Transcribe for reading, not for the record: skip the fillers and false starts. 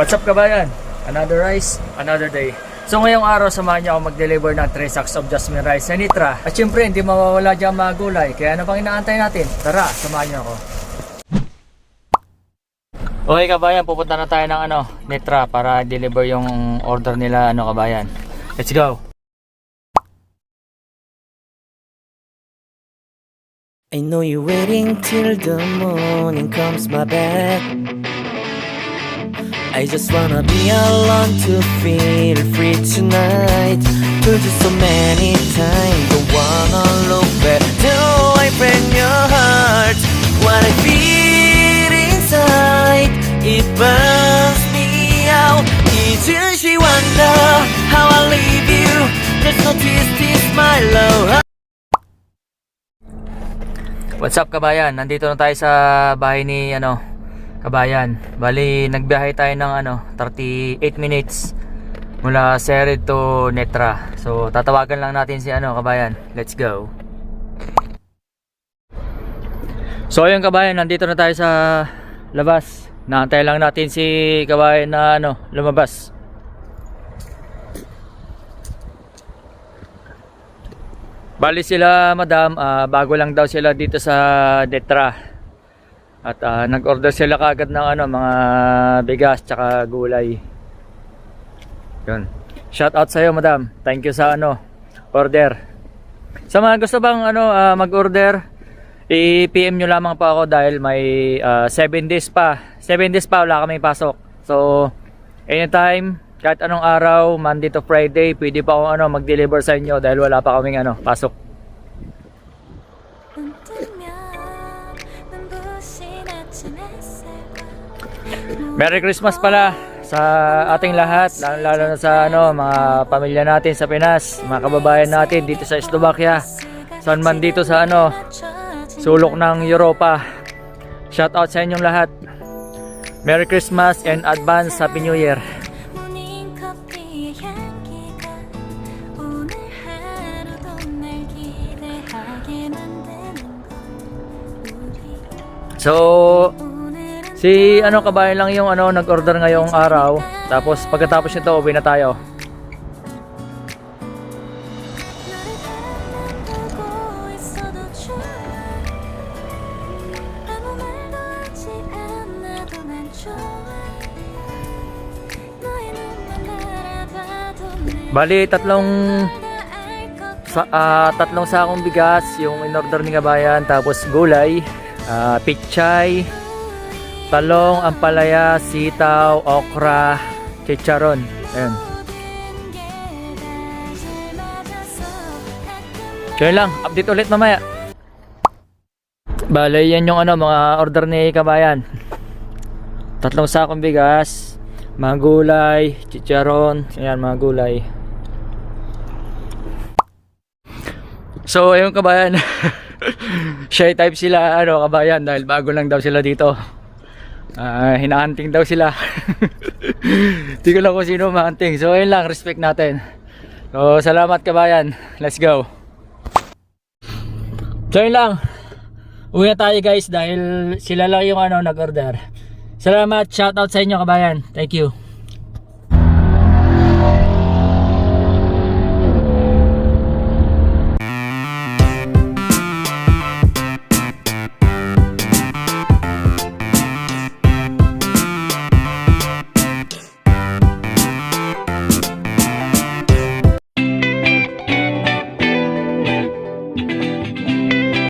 What's up kabayan? Another rice, another day. So ngayong araw samahan niyo ako mag-deliver ng 3 sacks of jasmine rice sa Nitra. At syempre hindi mawawala dyan mga gulay. Kaya ano pang inaantay natin? Tara, samahan niyo ako. Okay kabayan, pupunta na tayo ng Nitra para deliver yung order nila kabayan. Let's go! I know you're waiting till the morning comes my bed. I just wanna be alone to feel free tonight. Told you so many times, don't wanna look back. Do I break your heart? What I feel inside, it burns me out. Isn't she wonder how I leave you? There's no tears, my love. What's up kabayan? Nandito na tayo sa bahay ni kabayan. Bali nagbiyahe tayo ng 38 minutes mula Sered to Nitra. So tatawagan lang natin si kabayan. Let's go. So ayun kabayan, nandito na tayo sa labas. Naantay lang natin si kabayan na lumabas. Bali sila madam, bago lang daw sila dito sa Nitra. At nag-order sila kagad ng mga bigas tsaka gulay. Yun. Shout out sa iyo madam. Thank you sa order. Sa mga gusto bang mag-order, i-PM nyo lamang po ako dahil may 7 days pa. 7 days pa wala kami pasok. So anytime, kahit anong araw, Monday to Friday, pwede pa akong mag-deliver sa inyo dahil wala pa kaming pasok. Merry Christmas pala sa ating lahat, lalo na sa mga pamilya natin sa Pinas, mga kababayan natin dito sa Slovakia, saan man dito sa sulok ng Europa. Shout out sa inyong lahat. Merry Christmas and advance Happy New Year. So si kabayan lang yung nag-order ngayong araw. Tapos pagkatapos nito uwi na tayo. Bali tatlong sakong bigas yung in-order ni kabayan, tapos gulay, pichay, talong, ampalaya, sitaw, okra, chicharon. Ayun. So yun lang, update ulit mamaya. Bale, yan yung mga order ni kabayan. 3 sakong bigas, mga gulay, chicharon, ayan mga gulay. So ayun kabayan. Shy type sila kabayan dahil bago lang daw sila dito. Hinahunting daw sila. Hindi ko lang kung sino mahunting. So ayun lang, respect natin. So salamat kabayan. Let's go. So ayun lang, uwi na tayo guys dahil sila lang yung nag-order. Salamat, shout out sa inyo kabayan. Thank you.